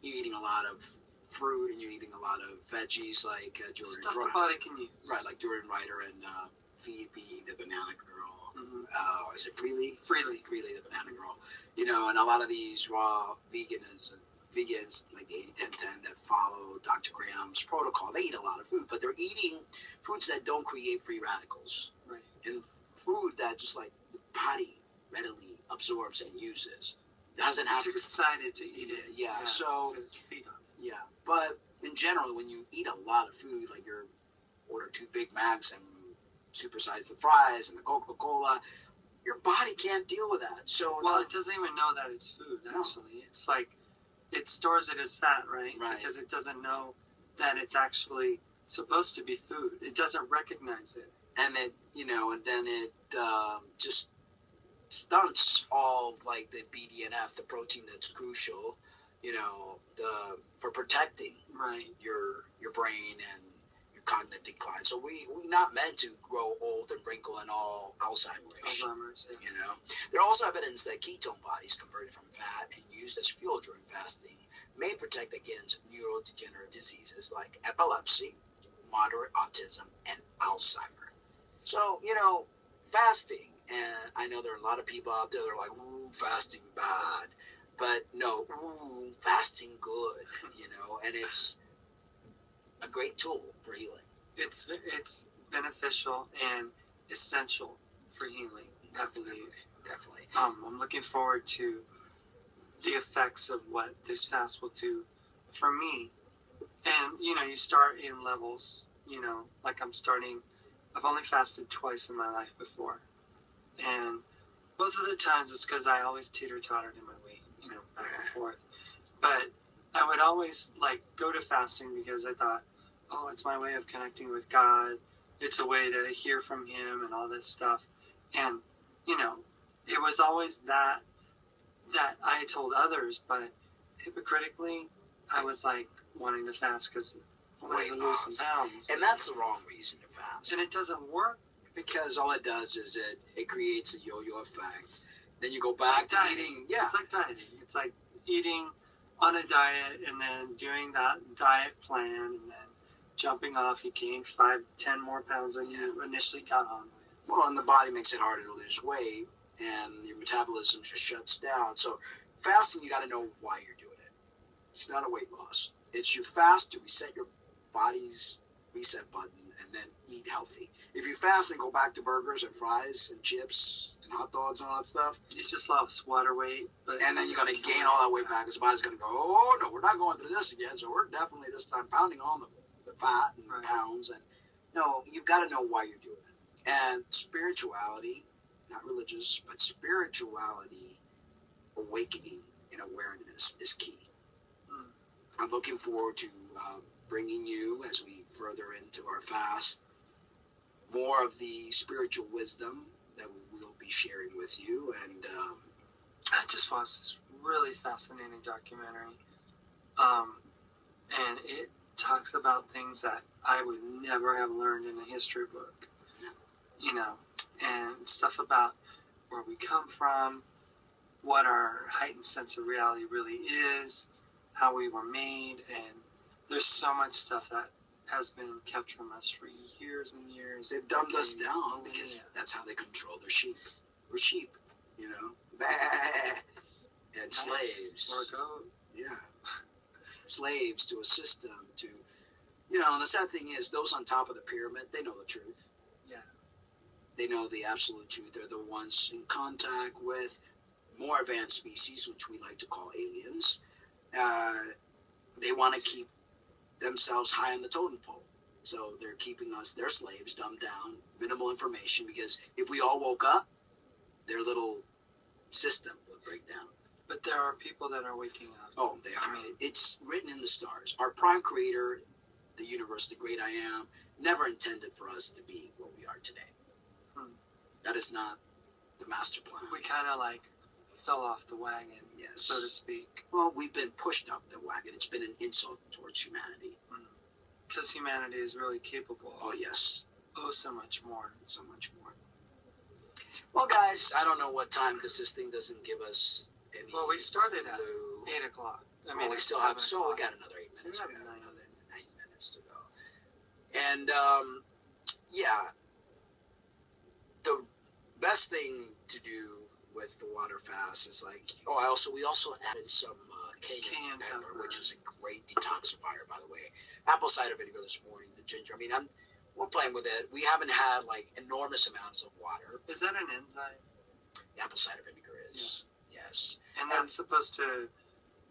you're eating a lot of fruit and you're eating a lot of veggies like Jordan. Stuff the body can use. Right, like Jordan Ryder and Phoebe, the banana girl. Mm-hmm. Is it Freely? Freely, the banana girl. You know, and a lot of these raw vegans, like the 80-10-10 that follow Dr. Graham's protocol, they eat a lot of food, but they're eating foods that don't create free radicals. right? And food that just like the body readily absorbs and uses. Doesn't have It's excited to eat it. Yeah, so to feed on. yeah, but in general, when you eat a lot of food, like you order 2 Big Macs and supersize the fries and the Coca-Cola, your body can't deal with that. So Well, it doesn't even know that it's food, actually. It's like it stores it as fat, right? Right. Because it doesn't know that it's actually supposed to be food. It doesn't recognize it. and it, and then it just stunts all of, like the BDNF, the protein that's crucial, for protecting Right. your brain and your cognitive decline. So we're not meant to grow old and wrinkle and all Alzheimer's. Yeah. There are also evidence that ketone bodies converted from fat and used as fuel during fasting may protect against neurodegenerative diseases like epilepsy, moderate autism, and Alzheimer. So, fasting, and I know there are a lot of people out there that are like, ooh, fasting bad. But no, ooh, fasting good, and it's a great tool for healing. It's beneficial and essential for healing, I believe. Definitely. I'm looking forward to the effects of what this fast will do for me. And, you start in levels, like I've only fasted twice in my life before. And both of the times it's because I always teeter-tottered in my weight, back and forth. But I would always, go to fasting because I thought, oh, it's my way of connecting with God. It's a way to hear from Him and all this stuff. And, it was always that I told others, but hypocritically, I was wanting to fast because I wanted to lose some pounds. And that's the wrong reason to fast. And it doesn't work. Because all it does is it creates a yo-yo effect. Then you go back to eating. Yeah. It's like dieting. It's like eating on a diet and then doing that diet plan and then jumping off. You gain 5-10 more pounds than you initially got on with. Well, and the body makes it harder to lose weight, and your metabolism just shuts down. So fasting, you got to know why you're doing it. It's not a weight loss. It's you fast to reset your body's reset button and then eat healthy. If you fast and go back to burgers and fries and chips and hot dogs and all that stuff, you just lost water weight. And then you're going to gain all that weight back. Because the body's going to go, oh, no, we're not going through this again. So we're definitely this time pounding on the fat and pounds. And no, you've got to know why you're doing it. And spirituality, not religious, but spirituality, awakening and awareness is key. I'm looking forward to bringing you, as we further into our fast, more of the spiritual wisdom that we will be sharing with you. And I just watched this really fascinating documentary, and it talks about things that I would never have learned in a history book, and stuff about where we come from, what our heightened sense of reality really is, how we were made, and there's so much stuff that has been kept from us for years and years. They've dumbed us down because that's how they control their sheep. We're sheep, you know. And slaves. Or a goat. Yeah. Slaves to a system, to, you know, the sad thing is those on top of the pyramid, they know the truth. Yeah. They know the absolute truth. They're the ones in contact with more advanced species, which we like to call aliens. They want to keep themselves high on the totem pole. So they're keeping us, their slaves, dumbed down, minimal information, because if we all woke up, their little system would break down. But there are people that are waking up. Oh, they are. I mean, it's written in the stars. Our prime creator, the universe, the great I am, never intended for us to be what we are today. That is not the master plan. We kind of like fell off the wagon, so to speak. Well, we've been pushed off the wagon. It's been an insult towards humanity. Because humanity is really capable. Oh, yes. Oh, so much more. So much more. Well, guys, I don't know what time, because this thing doesn't give us any. Well, we started at clue. 8 o'clock. I mean, we still have, so we got another 8 minutes. We got another 9 minutes to go. And, yeah, the best thing to do with the water fast is like, we also added some cayenne pepper, which is a great detoxifier, by the way. Apple cider vinegar this morning, the ginger. I mean, we're playing with it. We haven't had like enormous amounts of water. Is that an enzyme? The apple cider vinegar is, yes. And that's supposed to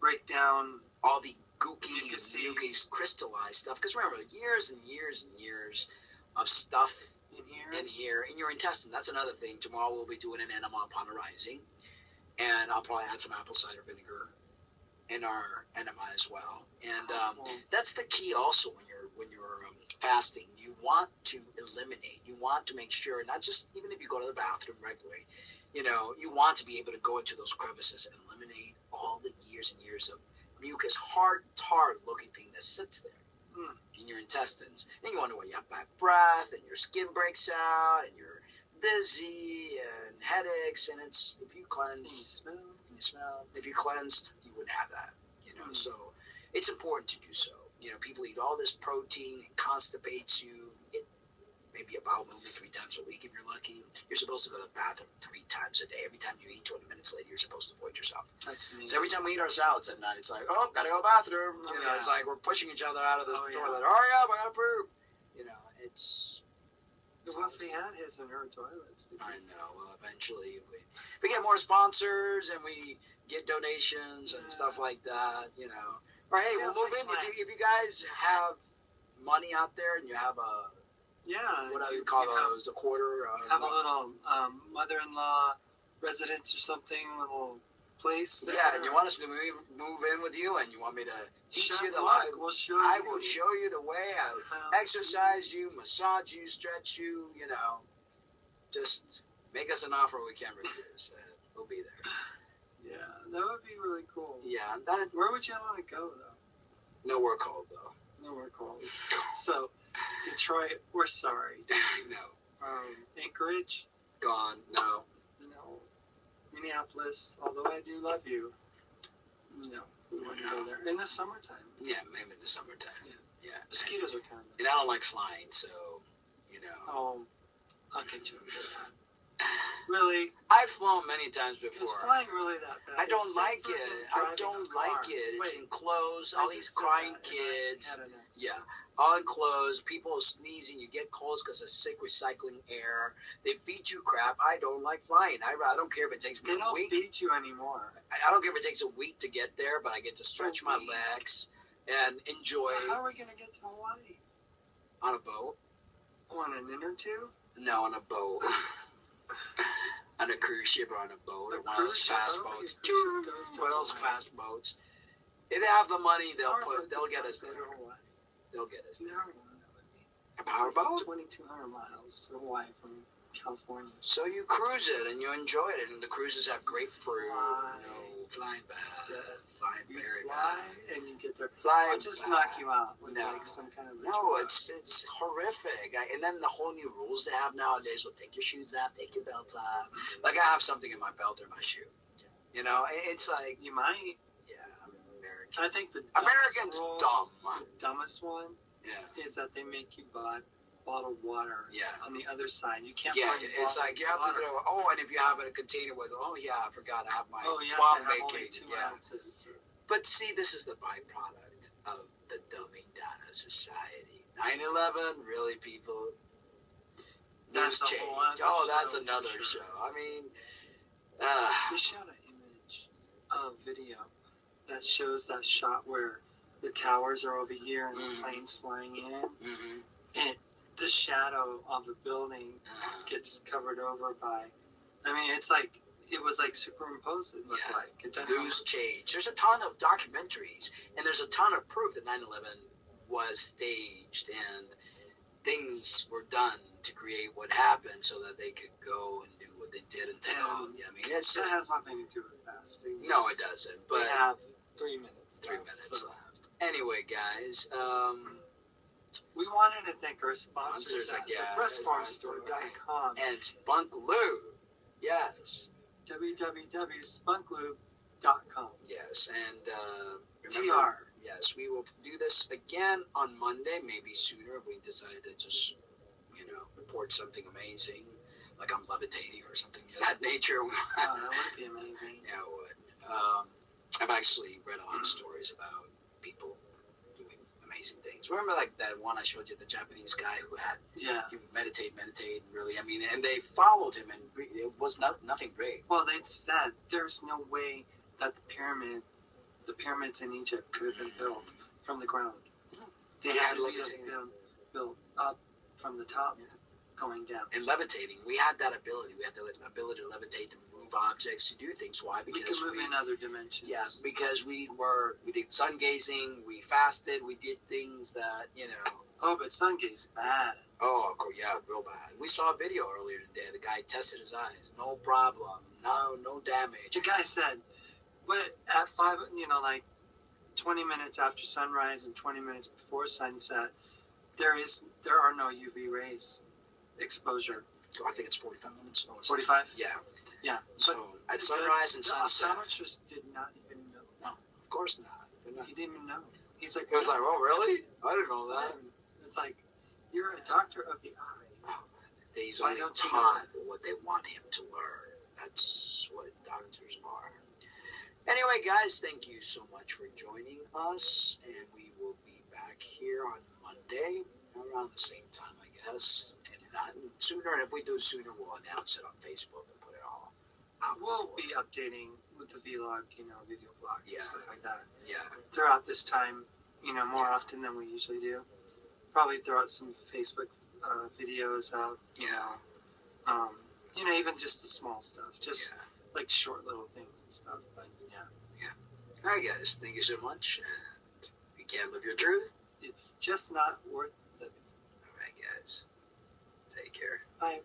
break down all the gooky, mucus, crystallized stuff. Because remember, years and years and years of stuff in here, in your intestine. That's another thing. Tomorrow we'll be doing an enema upon arising. And I'll probably add some apple cider vinegar in our enema as well. And that's the key also when you're fasting. You want to eliminate. You want to make sure, not just even if you go to the bathroom regularly, you know, you want to be able to go into those crevices and eliminate all the years and years of mucus, hard, tar-looking thing that sits there in your intestines. Then you wonder why you have bad breath, and your skin breaks out, and you're dizzy, and headaches, and it's, if you cleanse, you smell, if you cleansed, you wouldn't have that, you know, so it's important to do so. You know, people eat all this protein, it constipates you, maybe a bowel movement 3 times a week if you're lucky. You're supposed to go to the bathroom 3 times a day. Every time you eat, 20 minutes later, you're supposed to void yourself. So every time we eat our salads at night, it's like, oh, gotta go to the bathroom. You know, it's like we're pushing each other out of this toilet. Hurry up, I gotta poop. You know, it's... Wolfie had his in her toilets. I know. Well, eventually, we get more sponsors and we get donations and stuff like that, you know. Or, hey, we'll move in. If you guys have money out there and you have a... what do you call those? A quarter? Have a little mother-in-law residence or something, a little place there. Yeah, and you want us to move in with you, and you want me to teach you the life. I will show you the way. I'll exercise you, massage you, stretch you, you know. Just make us an offer we can't refuse, and we'll be there. Yeah, that would be really cool. Yeah. Where would you want to go, though? Nowhere cold, though. Nowhere cold. So... Detroit, we're sorry. No. Anchorage? Gone. No. No. Minneapolis, although I do love you. No. We wouldn't go there. In the summertime. Yeah, maybe in the summertime. Yeah. Mosquitoes are kind of... And I don't like flying, so, you know. Oh, I'll get you a good time. Really? I've flown many times before. Is flying really that bad? I don't like it. I don't like it. It's enclosed. All these crying kids. Yeah. All enclosed. People sneezing. You get colds because of sick recycling air. They feed you crap. I don't like flying. I don't care if it takes me a week. They don't feed you anymore. I don't care if it takes a week to get there, but I get to stretch my legs and enjoy. So how are we going to get to Hawaii? On a boat. On an inner tube? No, on a boat. On a cruise ship or on a boat or one of those fast boats. One of those fast boats. If they have the money, they'll get us there. They'll get us there. A powerboat? 2,200 miles to Hawaii from California. So you cruise it and you enjoy it, and the cruises have great fruit. Flying bad. Yes. Flying very bad. And you get there. Flying I'll just knock you out with like some kind of... No, it's horrific. And then the whole new rules they have nowadays will take your shoes off, take your belts off. Like I have something in my belt or my shoe. You know, it's like... You might. Yeah, I'm very I think the Americans dumb. The dumbest one is that they make you buy bottled water on the other side. You can't find it's like you have water. to throw, and if you have a container with, I forgot I have my bomb making. 2 ounces. But see, this is the byproduct of the dumbing down of society. 9/11, really, people? That's change. That's another show. I mean, they shot an image of video that shows that shot where the towers are over here and the planes flying in, and the shadow of the building gets covered over by. I mean, it's like it was like superimposed. It looked like news change. There's a ton of documentaries, and there's a ton of proof that 9/11 was staged and things were done to create what happened so that they could go and do what they did in technology. I mean, it's just, that has nothing to do with fasting. No, it doesn't. But we have 3 minutes. 3 minutes left. Anyway, guys, we wanted to thank our sponsors at thepressfarmstore.com and Spunk Lube. Yes. www.spunklube.com. Yes, and TR. Yes, we will do this again on Monday, maybe sooner if we decide to just, report something amazing, like I'm levitating or something of that nature. That would be amazing. Yeah, it would. I've actually read a lot of stories about people doing amazing things. Remember, like that one I showed you, the Japanese guy who had, he would meditate, really. I mean, and they followed him, and it was nothing great. Well, they said there's no way that the pyramids in Egypt could have been built from the ground. They had to be built up from the top, going down. And levitating, we had that ability. We had the ability to levitate, to move objects, to do things. Why? Because we could move in other dimensions. Yeah, because we did sun gazing, we fasted, we did things that, Oh, but sun gaze bad. Oh, yeah, real bad. We saw a video earlier today. The guy tested his eyes. No problem. No damage. The guy said, but at 5, like 20 minutes after sunrise and 20 minutes before sunset, there are no UV rays exposure. I think it's 45 minutes. 45? Yeah. Yeah. So at sunrise and sunset. The optometrist did not even know. No, of course not. He didn't even know. He's like, he was like, oh, really? I didn't know that. It's like, you're a doctor of the eye. Oh, he's only taught what they want him to learn. That's what doctors are. Anyway, guys, thank you so much for joining us, and we will be back here on Monday around the same time, I guess. And not sooner, and if we do it sooner, we'll announce it on Facebook and put it all out. We'll be updating with the vlog, video blog and stuff like that. Yeah. Throughout this time, more often than we usually do. Probably throw out some Facebook videos out, even just the small stuff, just like short little things and stuff. But all right, guys, thank you so much. And if you can't live your truth, it's just not worth living. All right, guys, take care. Bye.